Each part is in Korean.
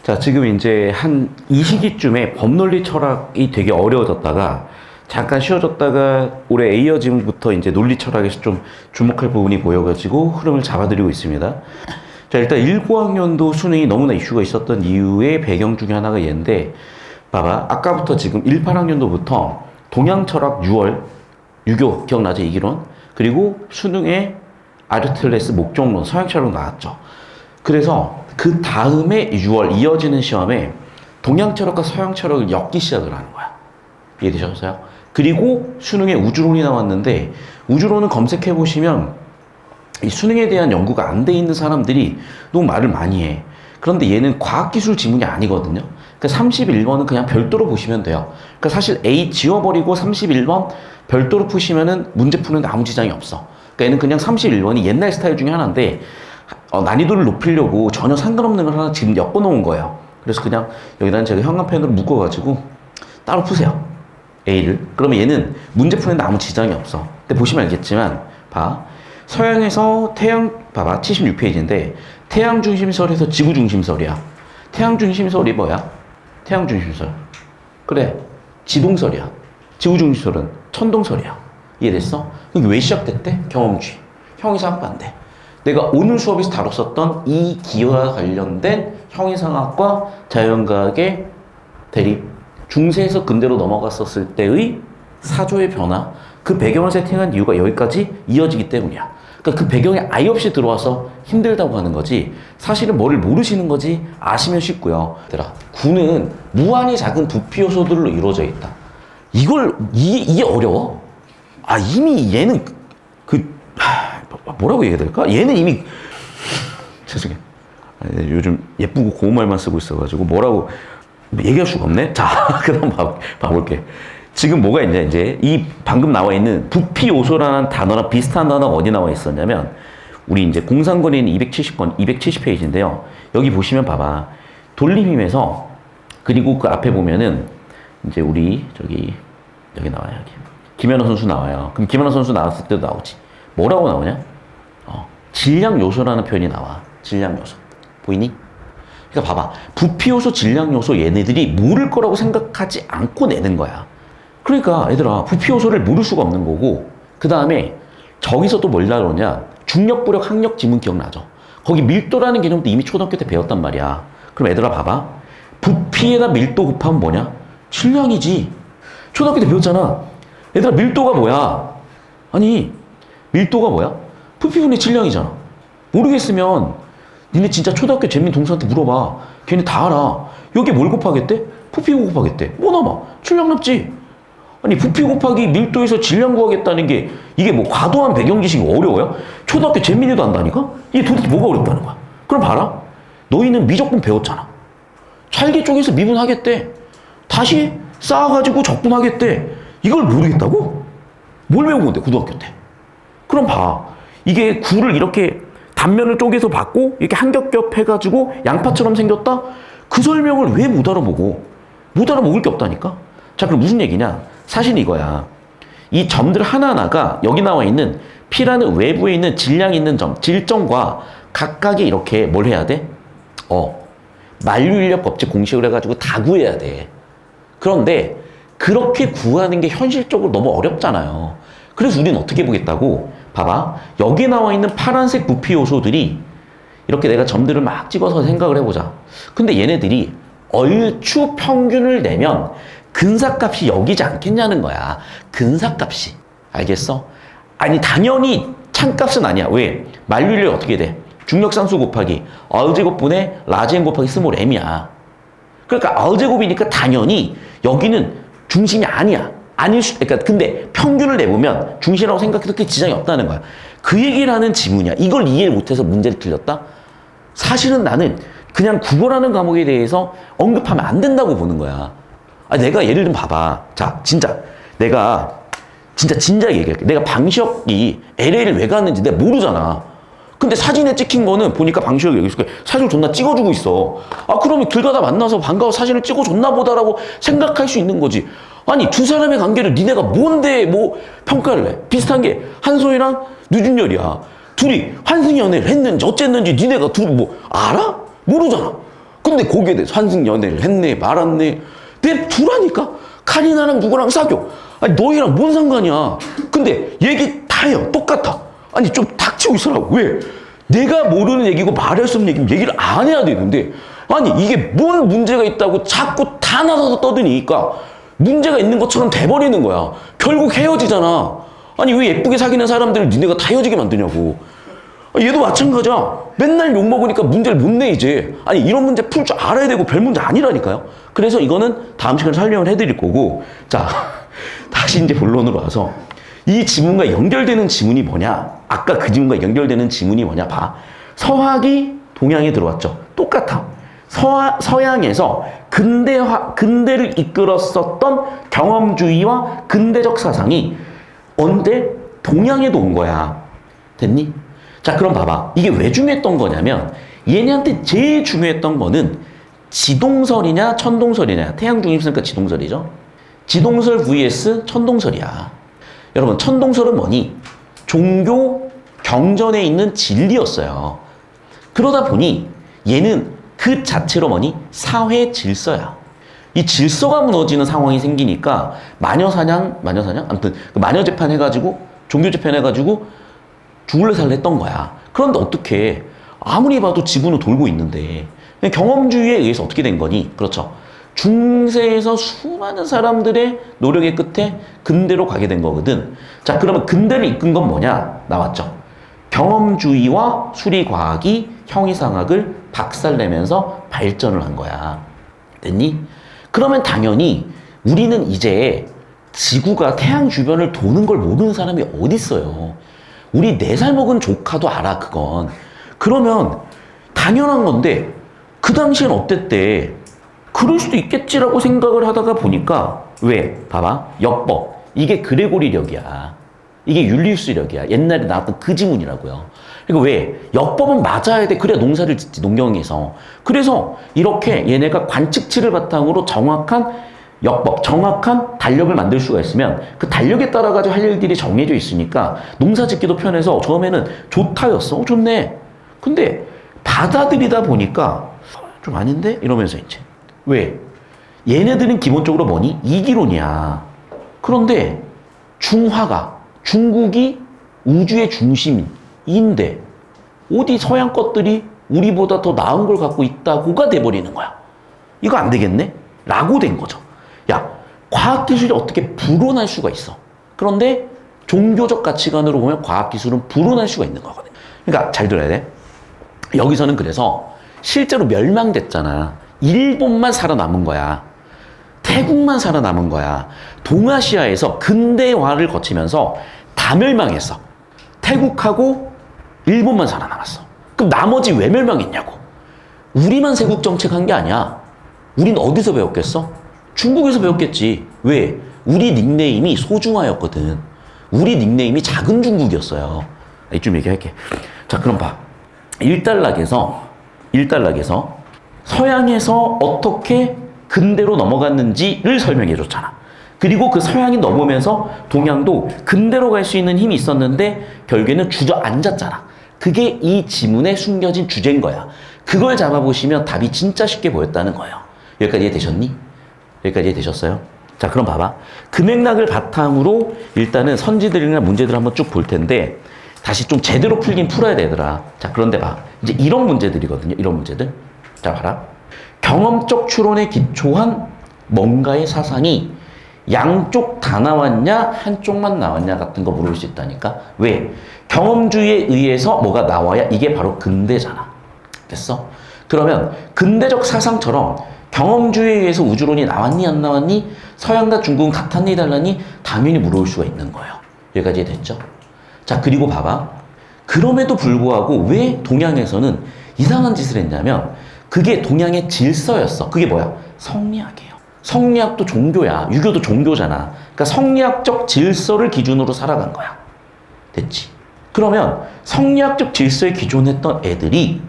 자, 지금 이제 한 이 시기쯤에 법논리 철학이 되게 어려워졌다가 잠깐 쉬어졌다가 올해 A여짐부터 이제 논리 철학에서 좀 주목할 부분이 보여가지고 흐름을 잡아들이고 있습니다. 자, 일단 19학년도 수능이 너무나 이슈가 있었던 이유의 배경 중에 하나가 얘인데, 봐봐. 아까부터 지금 18학년도부터 동양 철학 6월, 유교 기억나죠? 이 기론. 그리고 수능에 아르텔레스 목적론, 서양 철학 나왔죠. 그래서 그 다음에 6월 이어지는 시험에 동양 철학과 서양 철학을 엮기 시작을 하는 거야. 이해되셨어요? 그리고 수능에 우주론이 나왔는데, 우주론을 검색해 보시면 이 수능에 대한 연구가 안 돼 있는 사람들이 너무 말을 많이 해. 그런데 얘는 과학기술 지문이 아니거든요. 그러니까 31번은 그냥 별도로 보시면 돼요. 그러니까 사실 A 지워버리고 31번 별도로 푸시면은 문제 푸는데 아무 지장이 없어. 그러니까 얘는 그냥 31번이 옛날 스타일 중에 하나인데, 난이도를 높이려고 전혀 상관없는 걸 하나 지금 엮어 놓은 거예요. 그래서 그냥 여기다는 제가 형광펜으로 묶어가지고 따로 푸세요. A를. 그러면 얘는 문제 푸는데 아무 지장이 없어. 근데 보시면 알겠지만, 봐. 서양에서 태양, 봐봐. 76페이지인데, 태양 중심설에서 지구 중심설이야. 태양 중심설이 뭐야? 태양 중심설. 그래. 지동설이야. 지구 중심설은 천동설이야. 이해됐어? 이게 왜 시작됐대? 경험주의. 형이상학 반대. 내가 오늘 수업에서 다뤘었던 이 기호와 관련된 형이상학과 자연과학의 대립, 중세에서 근대로 넘어갔었을 때의 사조의 변화, 그 배경을 세팅한 이유가 여기까지 이어지기 때문이야. 그러니까 그 배경이 아예 없이 들어와서 힘들다고 하는 거지, 사실은 뭐를 모르시는 거지 아시면 쉽고요. 얘들아, 구는 무한히 작은 부피 요소들로 이루어져 있다. 이게 어려워. 이미 얘는 뭐라고 얘기해야 될까? 얘는 이미, 죄송해. 요즘 예쁘고 고운 말만 쓰고 있어가지고 뭐라고 얘기할 수가 없네? 자, 그럼 봐볼게. 지금 뭐가 있냐, 이제. 이 방금 나와 있는 부피 요소라는 단어랑 비슷한 단어가 어디 나와 있었냐면, 우리 이제 공상권에 있는 270페이지인데요. 여기 보시면 봐봐. 돌림힘에서, 그리고 그 앞에 보면은, 이제 우리, 여기 나와요, 여기. 김연아 선수 나와요. 그럼 김연아 선수 나왔을 때도 나오지. 뭐라고 나오냐? 질량 요소라는 표현이 나와. 질량 요소. 보이니? 그러니까 봐봐. 부피 요소, 질량 요소 얘네들이 모를 거라고 생각하지 않고 내는 거야. 그러니까 얘들아, 부피 요소를 모를 수가 없는 거고, 그 다음에 저기서 또 뭘 다루냐? 중력, 부력, 항력, 지문 기억나죠? 거기 밀도라는 개념도 이미 초등학교 때 배웠단 말이야. 그럼 얘들아 봐봐. 부피에다 밀도 곱하면 뭐냐? 질량이지. 초등학교 때 배웠잖아. 얘들아, 밀도가 뭐야? 아니, 밀도가 뭐야? 부피분의 질량이잖아. 모르겠으면 니네 진짜 초등학교 재민 동생한테 물어봐. 걔네 다 알아. 여기 뭘 곱하겠대? 부피 곱하겠대. 뭐 남아? 질량 남지. 아니, 부피 곱하기 밀도에서 질량 구하겠다는 게 이게 뭐 과도한 배경 지식이 어려워요? 초등학교 재민이도 안다니까? 이게 도대체 뭐가 어렵다는 거야? 그럼 봐라. 너희는 미적분 배웠잖아. 찰기 쪽에서 미분하겠대. 다시 쌓아가지고 적분하겠대. 이걸 모르겠다고? 뭘 배운 건데, 고등학교 때? 그럼 봐. 이게 구를 이렇게 단면을 쪼개서 받고 이렇게 한 겹겹 해가지고 양파처럼 생겼다? 그 설명을 왜 못 알아보고? 못 알아먹을 게 없다니까? 자, 그럼 무슨 얘기냐? 사실 이거야. 이 점들 하나하나가 여기 나와 있는 P라는 외부에 있는 질량 있는 점, 질점과 각각의 이렇게 뭘 해야 돼? 만류인력 법칙 공식을 해가지고 다 구해야 돼. 그런데 그렇게 구하는 게 현실적으로 너무 어렵잖아요. 그래서 우리는 어떻게 보겠다고? 봐봐. 여기 나와 있는 파란색 부피 요소들이 이렇게 내가 점들을 막 찍어서 생각을 해보자. 근데 얘네들이 얼추 평균을 내면 근사값이 여기지 않겠냐는 거야. 근사값이. 알겠어? 아니, 당연히 찬값은 아니야. 왜? 만류인력이 어떻게 돼? 중력상수 곱하기 R제곱분의 라지엔 곱하기 스몰 m이야. 그러니까 R제곱이니까 당연히 여기는 중심이 아니야. 그러니까 근데 평균을 내보면 중심이라고 생각해도 그게 지장이 없다는 거야. 그 얘기를 하는 지문이야. 이걸 이해 못해서 문제를 틀렸다? 사실은 나는 그냥 국어라는 과목에 대해서 언급하면 안 된다고 보는 거야. 내가 예를 들면 봐봐. 자, 내가 진짜 얘기할게. 내가 방시혁이 LA를 왜 갔는지 내가 모르잖아. 근데 사진에 찍힌 거는 보니까 방시혁이 여기 있을 거야. 사진을 존나 찍어주고 있어. 그러면 길 가다 만나서 반가워 사진을 찍어줬나 보다라고 생각할 수 있는 거지. 아니, 두 사람의 관계를 니네가 뭔데 평가를 해. 비슷한 게 한소희랑 류준열이야. 둘이 환승연애를 했는지 어쨌는지 니네가 둘이 알아? 모르잖아. 근데 거기에 대해서 환승연애를 했네 말았네. 내 두라니까. 카리나랑 누구랑 사겨. 아니 너희랑 뭔 상관이야. 근데 얘기 다 해요. 똑같아. 아니 좀 닥치고 있으라고. 왜? 내가 모르는 얘기고 말할 수 없는 얘기면 얘기를 안 해야 되는데 아니 이게 뭔 문제가 있다고 자꾸 다 나서서 떠드니까 문제가 있는 것처럼 돼버리는 거야. 결국 헤어지잖아. 아니 왜 예쁘게 사귀는 사람들을 니네가 다 헤어지게 만드냐고. 얘도 마찬가지야. 맨날 욕먹으니까 문제를 못 내 이제. 아니 이런 문제 풀 줄 알아야 되고 별 문제 아니라니까요. 그래서 이거는 다음 시간에 설명을 해드릴 거고. 자 다시 이제 본론으로 와서 이 지문과 연결되는 지문이 뭐냐. 아까 그 지문과 연결되는 지문이 뭐냐 봐. 서학이 동양에 들어왔죠. 똑같아. 서양에서 근대를 이끌었었던 경험주의와 근대적 사상이 언제 동양에도 온 거야. 됐니? 자 그럼 봐봐. 이게 왜 중요했던 거냐면 얘네한테 제일 중요했던 거는 지동설이냐 천동설이냐. 태양 중립이니까 지동설이죠. 지동설 vs 천동설이야. 여러분 천동설은 뭐니? 종교 경전에 있는 진리였어요. 그러다 보니 얘는 그 자체로 뭐니? 사회 질서야. 이 질서가 무너지는 상황이 생기니까 마녀사냥? 아무튼 그 마녀재판 해가지고 종교재판 해가지고 죽을래 살래 했던 거야. 그런데 어떻게 아무리 봐도 지구는 돌고 있는데 경험주의에 의해서 어떻게 된 거니? 그렇죠. 중세에서 수많은 사람들의 노력의 끝에 근대로 가게 된 거거든. 자 그러면 근대를 이끈 건 뭐냐? 나왔죠. 경험주의와 수리과학이 형이상학을 박살내면서 발전을 한 거야. 됐니? 그러면 당연히 우리는 이제 지구가 태양 주변을 도는 걸 모르는 사람이 어딨어요. 우리 4살 먹은 조카도 알아 그건. 그러면 당연한 건데 그 당시엔 어땠대? 그럴 수도 있겠지라고 생각을 하다가 보니까 왜? 봐봐. 역법. 이게 그레고리력이야. 이게 율리우스력이야. 옛날에 나왔던 그 지문이라고요. 그러니까 왜? 역법은 맞아야 돼. 그래야 농사를 짓지, 농경에서. 그래서 이렇게 얘네가 관측치를 바탕으로 정확한 역법, 정확한 달력을 만들 수가 있으면 그 달력에 따라 가지고 할 일들이 정해져 있으니까 농사 짓기도 편해서 처음에는 좋다였어. 좋네. 근데 받아들이다 보니까 좀 아닌데? 이러면서 이제. 왜? 얘네들은 기본적으로 뭐니? 이기론이야. 그런데 중국이 우주의 중심인데 어디 서양 것들이 우리보다 더 나은 걸 갖고 있다고가 돼버리는 거야. 이거 안 되겠네? 라고 된 거죠. 야, 과학기술이 어떻게 불온할 수가 있어. 그런데 종교적 가치관으로 보면 과학기술은 불온할 수가 있는 거거든. 그러니까 잘 들어야 돼. 여기서는 그래서 실제로 멸망됐잖아. 일본만 살아남은 거야. 태국만 살아남은 거야. 동아시아에서 근대화를 거치면서 다 멸망했어. 태국하고 일본만 살아남았어. 그럼 나머지 왜 멸망했냐고. 우리만 세국 정책한 게 아니야. 우린 어디서 배웠겠어? 중국에서 배웠겠지. 왜? 우리 닉네임이 소중하였거든. 우리 닉네임이 작은 중국이었어요. 이쯤 얘기할게. 자, 그럼 봐. 일단락에서 서양에서 어떻게 근대로 넘어갔는지를 설명해 줬잖아. 그리고 그 서양이 넘으면서 동양도 근대로 갈 수 있는 힘이 있었는데 결국에는 주저앉았잖아. 그게 이 지문에 숨겨진 주제인 거야. 그걸 잡아보시면 답이 진짜 쉽게 보였다는 거예요. 여기까지 이해되셨니? 여기까지 이해되셨어요? 자, 그럼 봐봐. 그 맥락을 바탕으로 일단은 선지들이나 문제들을 한번 쭉 볼 텐데 다시 좀 제대로 풀긴 풀어야 되더라. 자, 그런데 봐. 이제 이런 문제들이거든요. 이런 문제들. 자, 봐라. 경험적 추론에 기초한 뭔가의 사상이 양쪽 다 나왔냐, 한쪽만 나왔냐 같은 거 물을 수 있다니까. 왜? 경험주의에 의해서 뭐가 나와야 이게 바로 근대잖아. 됐어? 그러면 근대적 사상처럼 경험주의에 의해서 우주론이 나왔니, 안 나왔니? 서양과 중국은 같았니, 달랐니? 당연히 물어올 수가 있는 거예요. 여기까지 됐죠? 자, 그리고 봐봐. 그럼에도 불구하고 왜 동양에서는 이상한 짓을 했냐면 그게 동양의 질서였어. 그게 뭐야? 성리학이에요. 성리학도 종교야. 유교도 종교잖아. 그러니까 성리학적 질서를 기준으로 살아간 거야. 됐지? 그러면 성리학적 질서에 기존했던 애들이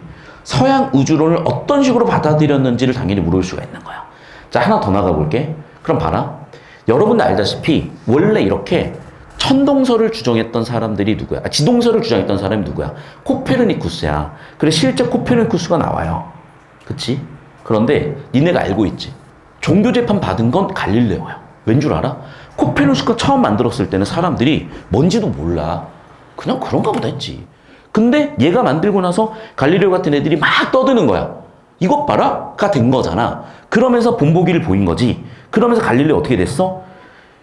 서양 우주론을 어떤 식으로 받아들였는지를 당연히 물을 수가 있는 거야. 자, 하나 더 나가볼게. 그럼 봐라. 여러분도 알다시피 원래 이렇게 천동설을 주장했던 사람들이 누구야? 지동설을 주장했던 사람이 누구야? 코페르니쿠스야. 그래, 실제 코페르니쿠스가 나와요. 그치? 그런데 니네가 알고 있지. 종교재판 받은 건 갈릴레오야. 왠 줄 알아? 코페르니쿠스가 처음 만들었을 때는 사람들이 뭔지도 몰라. 그냥 그런가 보다 했지. 근데 얘가 만들고 나서 갈릴레오 같은 애들이 막 떠드는 거야. 이것 봐라? 가 된 거잖아. 그러면서 본보기를 보인 거지. 그러면서 갈릴레오 어떻게 됐어?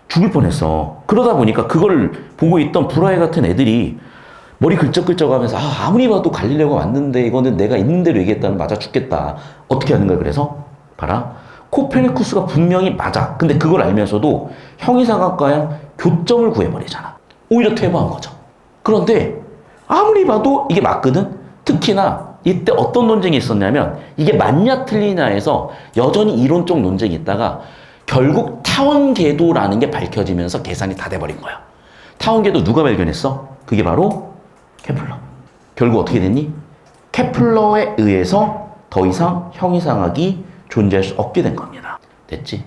죽을 뻔했어. 그러다 보니까 그걸 보고 있던 브라헤 같은 애들이 머리 긁적긁적 하면서 아무리 봐도 갈릴레오가 왔는데 이거는 내가 있는 대로 얘기했다면 맞아 죽겠다. 어떻게 하는 거야 그래서? 봐라. 코페르니쿠스가 분명히 맞아. 근데 그걸 알면서도 형이상학과랑 교점을 구해버리잖아. 오히려 퇴보한 거죠. 그런데 아무리 봐도 이게 맞거든? 특히나 이때 어떤 논쟁이 있었냐면 이게 맞냐 틀리냐에서 여전히 이론적 논쟁이 있다가 결국 타원궤도라는 게 밝혀지면서 계산이 다 돼버린 거야. 타원궤도 누가 발견했어? 그게 바로 케플러. 결국 어떻게 됐니? 케플러에 의해서 더 이상 형이상학이 존재할 수 없게 된 겁니다. 됐지?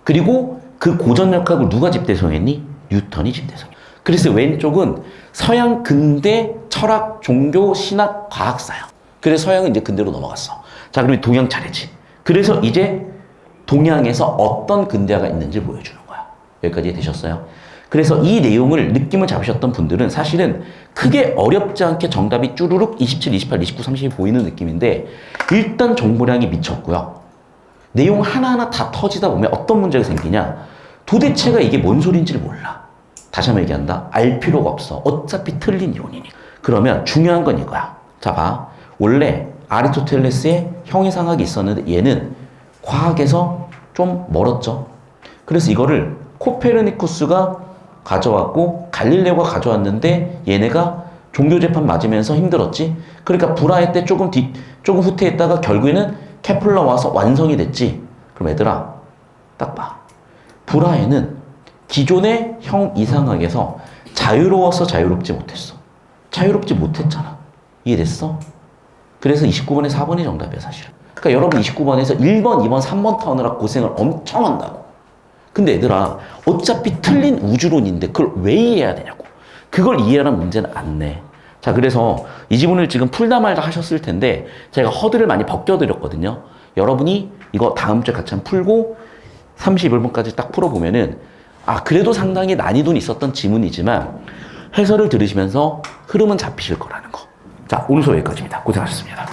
그리고 그 고전역학을 누가 집대성했니? 뉴턴이 집대성이야. 그래서 왼쪽은 서양 근대 철학, 종교, 신학, 과학사야. 그래서 서양은 이제 근대로 넘어갔어. 자, 그럼 동양 차례지. 그래서 이제 동양에서 어떤 근대화가 있는지 보여주는 거야. 여기까지 되셨어요? 그래서 이 내용을 느낌을 잡으셨던 분들은 사실은 크게 어렵지 않게 정답이 쭈루룩 27, 28, 29, 30이 보이는 느낌인데 일단 정보량이 미쳤고요. 내용 하나하나 다 터지다 보면 어떤 문제가 생기냐? 도대체가 이게 뭔 소리인지를 몰라. 다시 한번 얘기한다. 알 필요가 없어. 어차피 틀린 이론이니. 그러면 중요한 건 이거야. 자, 봐. 원래 아리스토텔레스의 형이상학이 있었는데 얘는 과학에서 좀 멀었죠. 그래서 이거를 코페르니쿠스가 가져왔고 갈릴레오가 가져왔는데 얘네가 종교재판 맞으면서 힘들었지. 그러니까 브라헤 때 조금 후퇴했다가 결국에는 케플러 와서 완성이 됐지. 그럼 얘들아 딱 봐. 브라헤는 기존의 형 이상학에서 자유로워서 자유롭지 못했어. 자유롭지 못했잖아. 이해됐어? 그래서 29번에 4번이 정답이야 사실은. 그러니까 여러분 29번에서 1번, 2번, 3번 타느라 고생을 엄청 한다고. 근데 얘들아 어차피 틀린 우주론인데 그걸 왜 이해해야 되냐고. 그걸 이해하는 문제는 안 내. 자, 그래서 이 지문을 지금 풀다 말다 하셨을 텐데 제가 허들을 많이 벗겨드렸거든요. 여러분이 이거 다음 주에 같이 한번 풀고 31번까지 딱 풀어보면은 그래도 상당히 난이도는 있었던 지문이지만 해설을 들으시면서 흐름은 잡히실 거라는 거. 자, 오늘 수업 여기까지입니다. 고생하셨습니다.